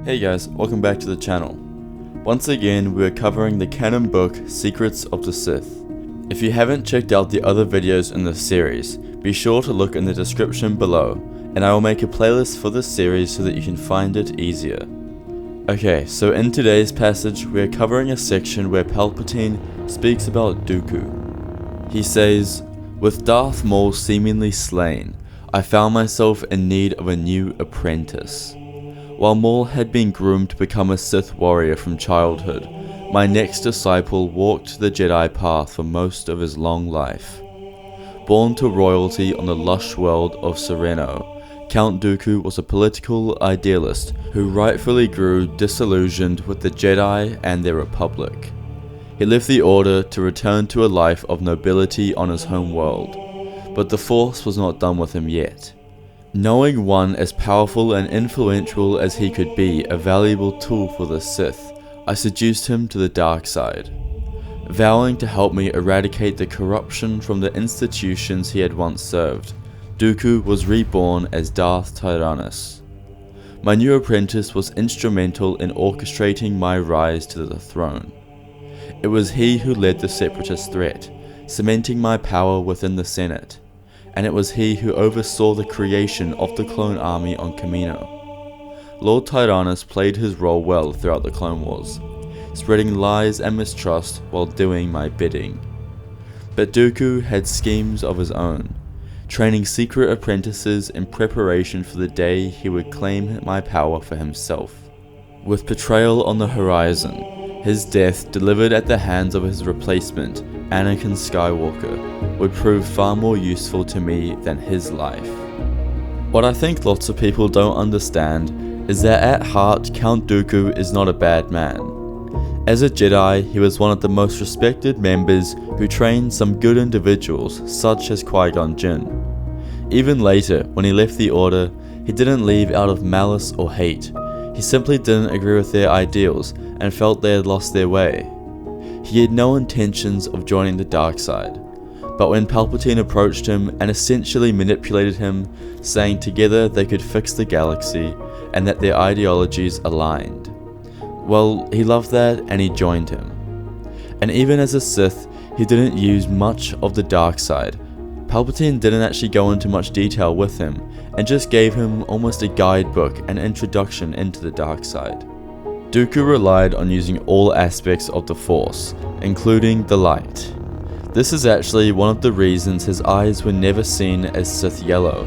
Hey guys, welcome back to the channel. Once again, we are covering the canon book, Secrets of the Sith. If you haven't checked out the other videos in this series, be sure to look in the description below, and I will make a playlist for this series so that you can find it easier. Okay, so in today's passage, we are covering a section where Palpatine speaks about Dooku. He says, "With Darth Maul seemingly slain, I found myself in need of a new apprentice. While Maul had been groomed to become a Sith warrior from childhood, my next disciple walked the Jedi path for most of his long life. Born to royalty on the lush world of Sereno, Count Dooku was a political idealist who rightfully grew disillusioned with the Jedi and their Republic. He left the Order to return to a life of nobility on his home world, but the Force was not done with him yet. Knowing one as powerful and influential as he could be a valuable tool for the Sith, I seduced him to the dark side. Vowing to help me eradicate the corruption from the institutions he had once served, Dooku was reborn as Darth Tyrannus. My new apprentice was instrumental in orchestrating my rise to the throne. It was he who led the Separatist threat, cementing my power within the Senate. And it was he who oversaw the creation of the clone army on Kamino. Lord Tyrannus played his role well throughout the Clone Wars, spreading lies and mistrust while doing my bidding. But Dooku had schemes of his own, training secret apprentices in preparation for the day he would claim my power for himself. With betrayal on the horizon, his death delivered at the hands of his replacement, Anakin Skywalker, would prove far more useful to me than his life. What I think lots of people don't understand is that at heart Count Dooku is not a bad man. As a Jedi, he was one of the most respected members who trained some good individuals such as Qui-Gon Jinn. Even later, when he left the Order, he didn't leave out of malice or hate. He simply didn't agree with their ideals and felt they had lost their way. He had no intentions of joining the dark side, but when Palpatine approached him and essentially manipulated him, saying together they could fix the galaxy and that their ideologies aligned, well, he loved that and he joined him. And even as a Sith, he didn't use much of the dark side. Palpatine didn't actually go into much detail with him and just gave him almost a guidebook and introduction into the dark side. Dooku relied on using all aspects of the Force, including the light. This is actually one of the reasons his eyes were never seen as Sith yellow.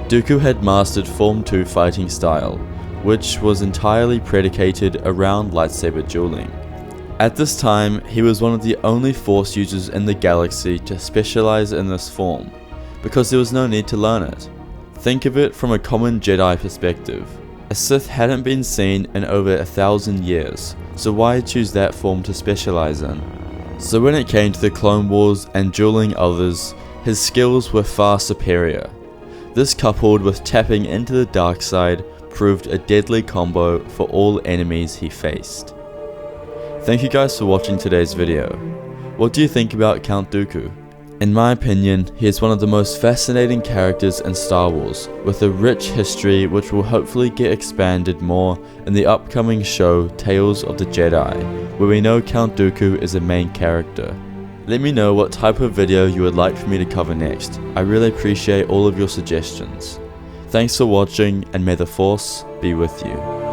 Dooku had mastered Form 2 fighting style, which was entirely predicated around lightsaber dueling. At this time, he was one of the only Force users in the galaxy to specialize in this form, because there was no need to learn it. Think of it from a common Jedi perspective. A Sith hadn't been seen in over 1,000 years, so why choose that form to specialize in? So when it came to the Clone Wars and dueling others, his skills were far superior. This coupled with tapping into the dark side proved a deadly combo for all enemies he faced. Thank you guys for watching today's video. What do you think about Count Dooku? In my opinion, he is one of the most fascinating characters in Star Wars, with a rich history which will hopefully get expanded more in the upcoming show Tales of the Jedi, where we know Count Dooku is a main character. Let me know what type of video you would like for me to cover next. I really appreciate all of your suggestions. Thanks for watching, and may the Force be with you.